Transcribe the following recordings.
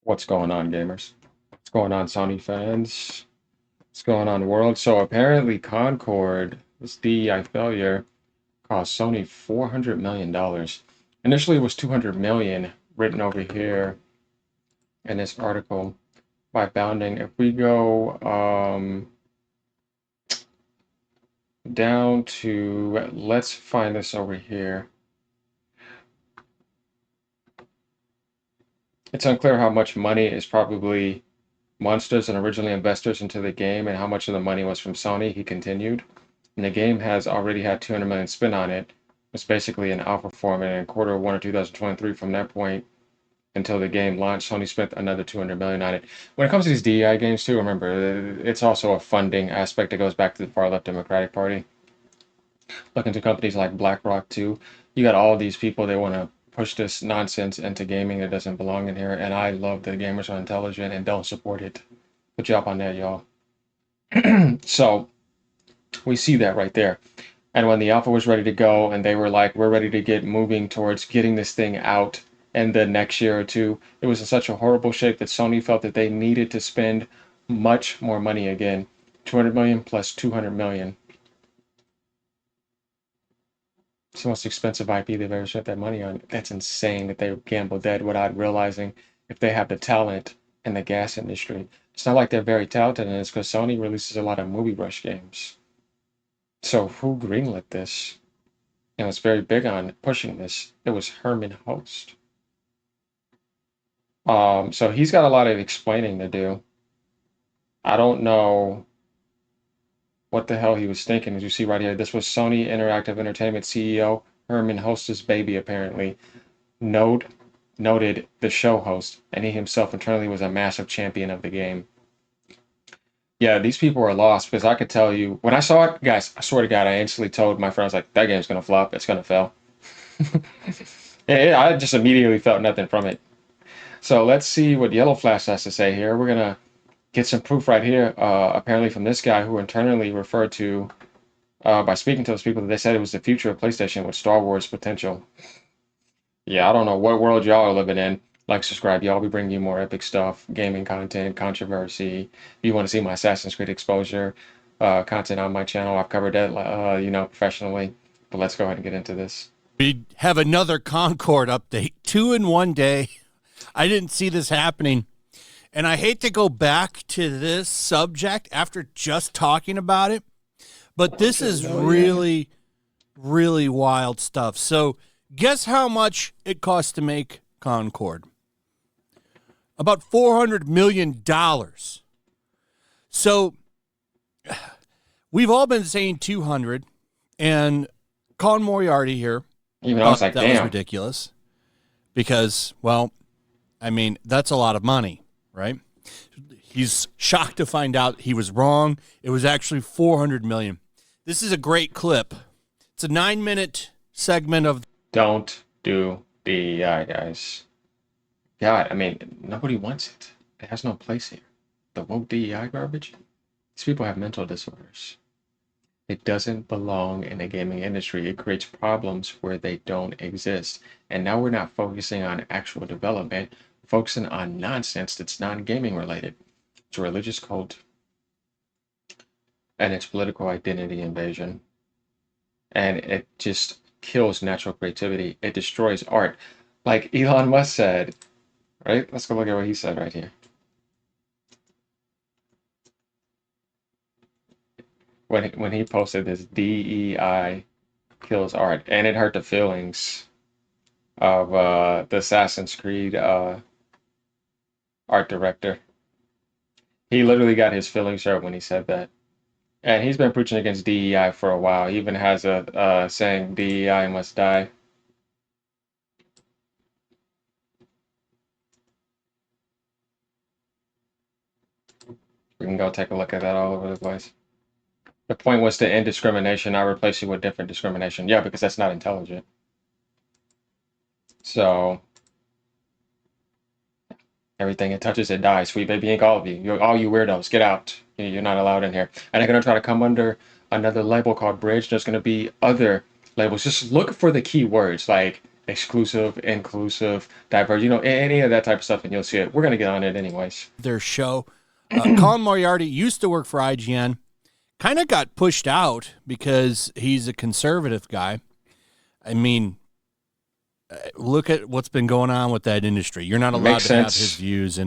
What's going on, gamers? What's going on, Sony fans? What's going on, world? So apparently, Concord, this DEI failure, cost Sony $400 million. Initially, it was 200 million written over here in this article by Bounding. If we go down to, let's find this over here. It's unclear how much money is probably monsters and originally investors into the game and how much of the money was from Sony, he continued. And the game has already had 200 million spent on it. It's basically an alpha form, and in quarter one of 2023, from that point until the game launched, Sony spent another 200 million on it. When it comes to these DEI games too, remember, it's also a funding aspect that goes back to the far left Democratic Party. Look into companies like BlackRock too. You got all these people, they want to push this nonsense into gaming that doesn't belong in here, and I love that gamers are intelligent and don't support it. Good job on that, y'all. So we see that right there. And when the alpha was ready to go and they were like, we're ready to get moving towards getting this thing out in the next year or two, it was in such a horrible shape that Sony felt that they needed to spend much more money again. 200 million plus 200 million. It's the most expensive IP they've ever spent that money on. That's insane that they gambled that without realizing if they have the talent in the gas industry. It's not like they're very talented in this because Sony releases a lot of movie rush games. So who greenlit this and was very big on pushing this? It was Herman Host. So he's got a lot of explaining to do. I don't know what the hell he was thinking. As you see right here, this was Sony Interactive Entertainment CEO Herman Host's baby, apparently. Noted the show host, and he himself internally was a massive champion of the game. Yeah, these people are lost because I could tell you when I saw it, guys, I swear to God, I instantly told my friends, like, that game's gonna flop, it's gonna fail. I just immediately felt nothing from it. So let's see what Yellow Flash has to say here. We're gonna get some proof right here, apparently from this guy who internally referred to, by speaking to those people, that they said it was the future of PlayStation with Star Wars potential. Yeah, I don't know what world y'all are living in. Like, subscribe, y'all. Be bringing you more epic stuff, gaming content, controversy. If you want to see my Assassin's Creed exposure content on my channel, I've covered that, professionally. But let's go ahead and get into this. We have another Concord update, 2 in one day. I didn't see this happening. And I hate to go back to this subject after just talking about it, but this is really, really wild stuff. So guess how much it costs to make Concord? About $400 million. So we've all been saying 200, and Colin Moriarty here Even I was like, that was damn. ridiculous because, well, I mean, that's a lot of money, right? He's shocked to find out he was wrong. It was actually 400 million. This is a great clip. It's a 9-minute segment of. Don't do DEI, guys. God, I mean, nobody wants it. It has no place here. The woke DEI garbage? These people have mental disorders. It doesn't belong in the gaming industry. It creates problems where they don't exist. And now we're not focusing on actual development, we're focusing on nonsense that's non-gaming related. It's a religious cult, and it's political identity invasion. And it just kills natural creativity. It destroys art. Like Elon Musk said, right? Let's go look at what he said right here. When he posted this, DEI kills art, and it hurt the feelings of the Assassin's Creed art director. He literally got his feelings hurt when he said that. And he's been preaching against DEI for a while. He even has a saying, DEI must die. We can go take a look at that all over the place. The point was to end discrimination, not replace it with different discrimination. Yeah, because that's not intelligent. So everything it touches, it dies. Sweet baby ink, all of you. All you weirdos, get out. You're not allowed in here. And they're going to try to come under another label called Bridge. There's going to be other labels. Just look for the keywords like exclusive, inclusive, diverse, any of that type of stuff, and you'll see it. We're gonna get on it anyways. Their show. Colin Moriarty used to work for IGN, kind of got pushed out because he's a conservative guy. I mean, look at what's been going on with that industry. You're not allowed Makes to have sense. his views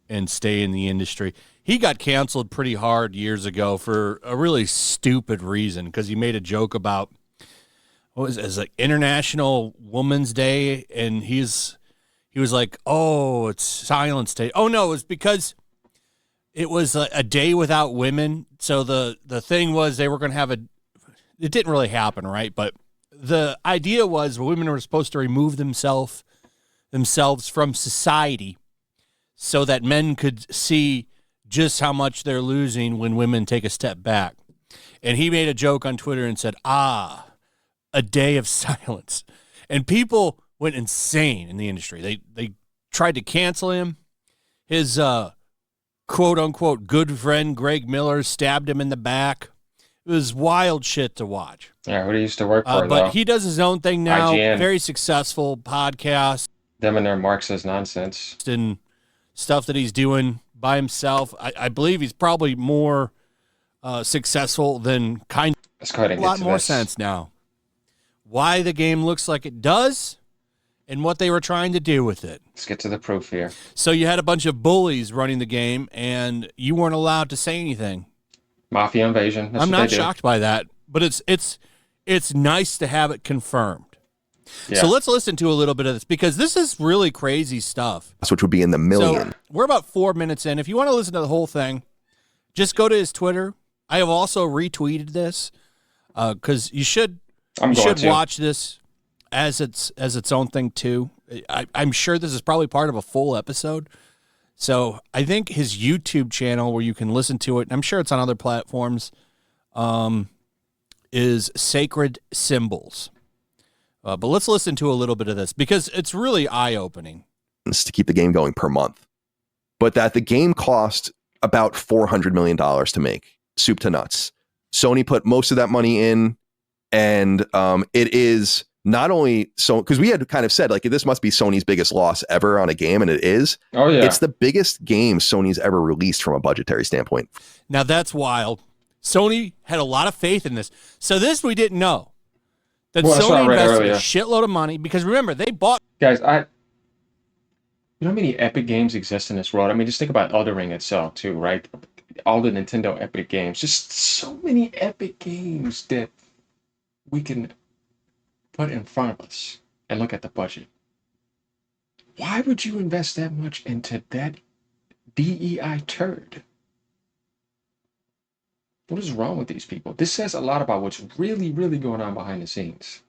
and stay in the industry. He got canceled pretty hard years ago for a really stupid reason because he made a joke about what was it, as like International Women's Day, and he was like, "Oh, it's Silence Day." Oh no, it was because it was a day without women. So the thing was they were going to have it didn't really happen, right? But the idea was women were supposed to remove themselves from society so that men could see just how much they're losing when women take a step back. And he made a joke on Twitter and said, a day of silence. And people went insane in the industry. They tried to cancel him. His quote unquote good friend Greg Miller stabbed him in the back. It was wild shit to watch. Yeah, who he used to work for, But though. he does his own thing now. IGN. Very successful podcast Them and their Marxist nonsense. and stuff that he's doing by himself. I believe he's probably more successful than kind Let's go ahead and a get lot to more this. sense now. Why the game looks like it does and what they were trying to do with it. Let's get to the proof here. So you had a bunch of bullies running the game and you weren't allowed to say anything. Mafia invasion. That's I'm what not they do. shocked by that, but it's nice to have it confirmed. Yeah. So let's listen to a little bit of this because this is really crazy stuff. which would be in the million. So we're about 4 minutes in. If you want to listen to the whole thing, just go to his Twitter. I have also retweeted this because you should watch this as its own thing too. I'm sure this is probably part of a full episode. So I think his YouTube channel where you can listen to it, and I'm sure it's on other platforms, is Sacred Symbols. But let's listen to a little bit of this because it's really eye-opening. To keep the game going per month, but that the game cost about $400 million to make, soup to nuts. Sony put most of that money in, and it is not only so because we had kind of said like this must be Sony's biggest loss ever on a game, and it is. Oh yeah. It's the biggest game Sony's ever released from a budgetary standpoint. Now that's wild. Sony had a lot of faith in this. So this we didn't know. That Well, that's what Sony I read invested earlier. a shitload of money because remember they bought. Guys, you know how many epic games exist in this world? I mean, just think about Elden Ring itself too, right? All the Nintendo epic games. Just so many epic games that we can put in front of us and look at the budget. Why would you invest that much into that DEI turd? What is wrong with these people? This says a lot about what's really, really going on behind the scenes.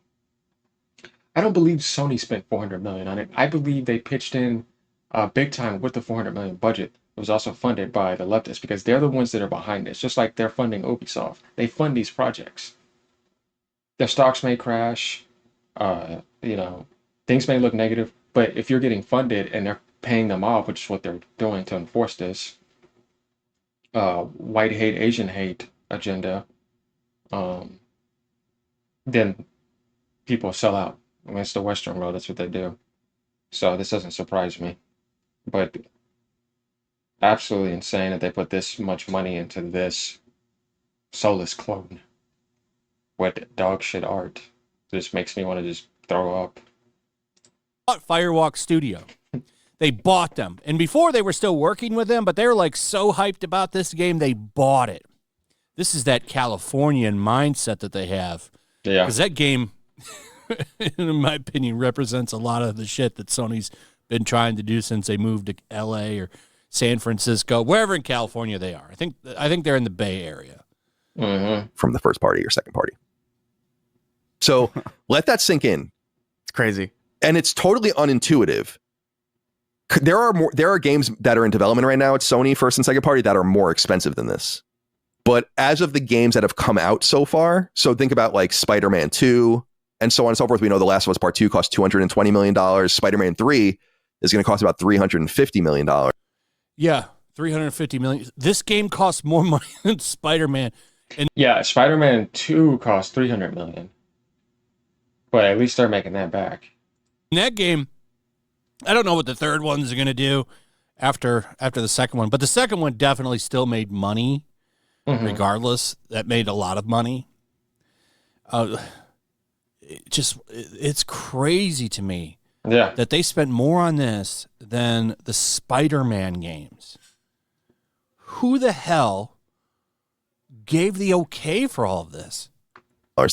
I don't believe Sony spent $400 million on it. I believe they pitched in big time with the $400 million budget. It was also funded by the leftists because they're the ones that are behind this, just like they're funding Ubisoft. They fund these projects. Their stocks may crash, things may look negative, but if you're getting funded and they're paying them off, which is what they're doing to enforce this white hate, Asian hate agenda, then people sell out. I mean, it's the Western world. That's what they do. So this doesn't surprise me. But absolutely insane that they put this much money into this soulless clone with dog shit art. This makes me want to just throw up. Firewalk Studio. They bought them. And before they were still working with them, but they were like so hyped about this game, they bought it. This is that Californian mindset that they have. Yeah. Because that game, in my opinion, represents a lot of the shit that Sony's been trying to do since they moved to LA or San Francisco, wherever in California they are. I think they're in the Bay Area. Mm-hmm. From the first party or second party. So let that sink in. It's crazy. And it's totally unintuitive. There are games that are in development right now at Sony first and second party that are more expensive than this. But as of the games that have come out so far, so think about like Spider-Man 2 and so on and so forth. We know The Last of Us Part 2 cost $220 million. Spider-Man 3 is going to cost about $350 million. Yeah, $350 million. This game costs more money than Spider-Man. And Yeah, Spider-Man 2 cost $300 million. But at least they're making that back. In that game, I don't know what the third one's going to do after the second one, but the second one definitely still made money. Regardless, that made a lot of money. It's crazy to me that they spent more on this than the Spider-Man games. Who the hell gave the okay for all of this?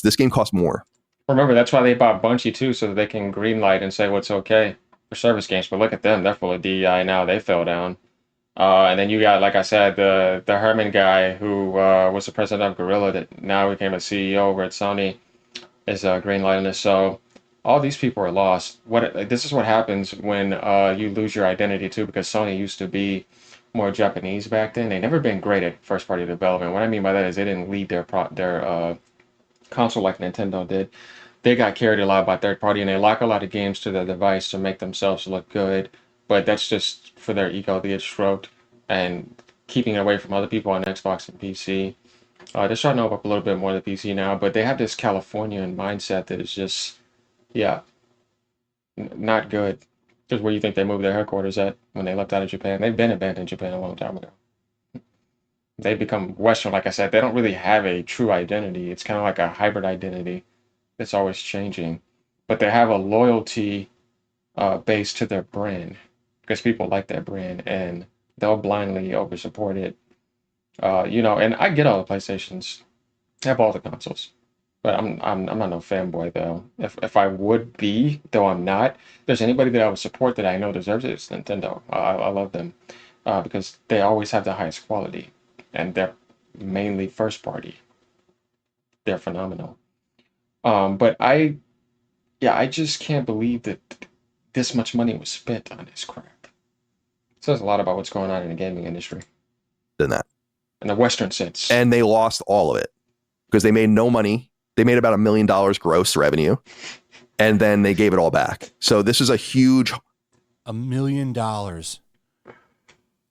This game costs more. Remember, that's why they bought Bungie too, so that they can greenlight and say what's okay for service games. But look at them; they're full of DEI now. They fell down. And then you got, like I said, the Herman guy who was the president of Gorilla that now became a CEO over at Sony is greenlighting this. So all these people are lost. This is what happens when you lose your identity too, because Sony used to be more Japanese back then. They never been great at first party development. What I mean by that is they didn't lead their console like Nintendo did. They got carried a lot by third party, and they lock a lot of games to their device to make themselves look good. But that's just for their ego to get stroked and keeping it away from other people on Xbox and PC. They're starting to open up a little bit more to PC now, but they have this Californian mindset that is just, not good. Just where you think they moved their headquarters at when they left out of Japan. They've been abandoned Japan a long time ago. They become Western, like I said. They don't really have a true identity. It's kind of like a hybrid identity that's always changing. But they have a loyalty base to their brand because people like that brand and they'll blindly over support it. And I get all the PlayStations. I have all the consoles. But I'm not no fanboy though. If I would be, though I'm not, if there's anybody that I would support that I know deserves it, it's Nintendo. I love them because they always have the highest quality, and they're mainly first party. They're phenomenal. But I just can't believe that this much money was spent on this crap. It says a lot about what's going on in the gaming industry. Than that. In the Western sense. And they lost all of it because they made no money. They made about $1 million gross revenue, and then they gave it all back. So this is a huge $1 million.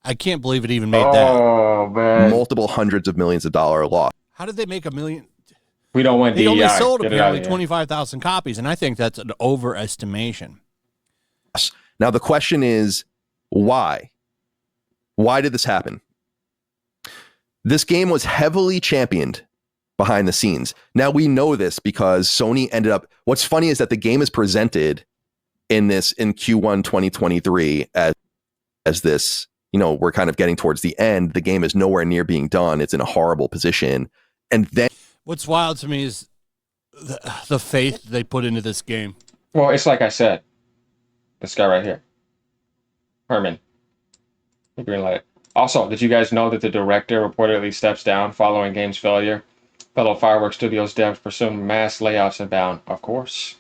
I can't believe it even made that. Man. Multiple hundreds of millions of dollars loss. How did they make $1 million? We don't want They DEI. only sold apparently 25,000 copies, and I think that's an overestimation. Now the question is, why? Why did this happen? This game was heavily championed behind the scenes. Now we know this because Sony ended up, what's funny is that the game is presented in Q1 2023 as this, we're kind of getting towards the end. The game is nowhere near being done. It's in a horrible position. And then what's wild to me is the faith they put into this game. Well, it's like I said, this guy right here, Herman, the green light. Also, did you guys know that the director reportedly steps down following game's failure? Fellow Fireworks Studios devs pursuing mass layoffs and bound. Of course.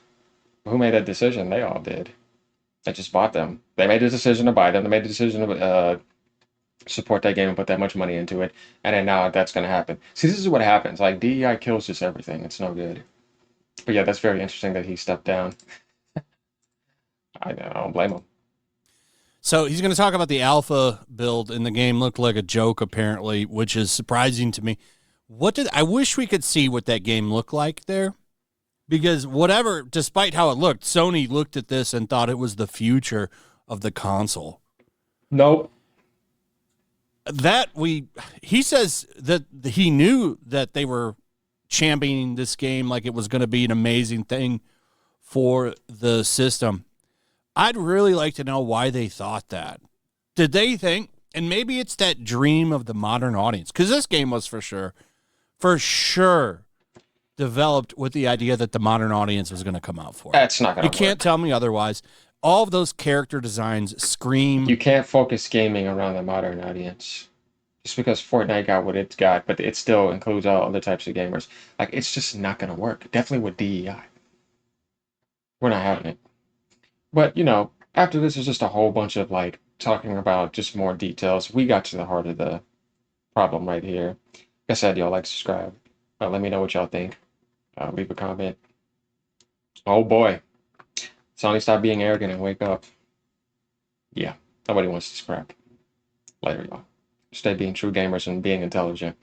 Who made that decision? They all did. They just bought them. They made the decision to buy them. They made the decision to support that game and put that much money into it. And then now that's going to happen. See, this is what happens. Like, DEI kills just everything. It's no good. But yeah, that's very interesting that he stepped down. I don't blame him. So he's going to talk about the alpha build, and the game looked like a joke, apparently, which is surprising to me. I wish we could see what that game looked like there, because despite how it looked, Sony looked at this and thought it was the future of the console. Nope. He says that he knew that they were championing this game like it was going to be an amazing thing for the system. I'd really like to know why they thought that. Did they think, and maybe it's that dream of the modern audience, because this game was for sure developed with the idea that the modern audience was going to come out for it. That's not going to work. You can't tell me otherwise. All of those character designs scream. You can't focus gaming around the modern audience. Just because Fortnite got what it's got, but it still includes all other types of gamers. Like, it's just not going to work. Definitely with DEI. We're not having it. But, after this is just a whole bunch of, talking about just more details. We got to the heart of the problem right here. Like I said, y'all subscribe. Let me know what y'all think. Leave a comment. Oh, boy. Sony, stop being arrogant and wake up. Yeah, nobody wants this crap. Later, y'all. Stay being true gamers and being intelligent.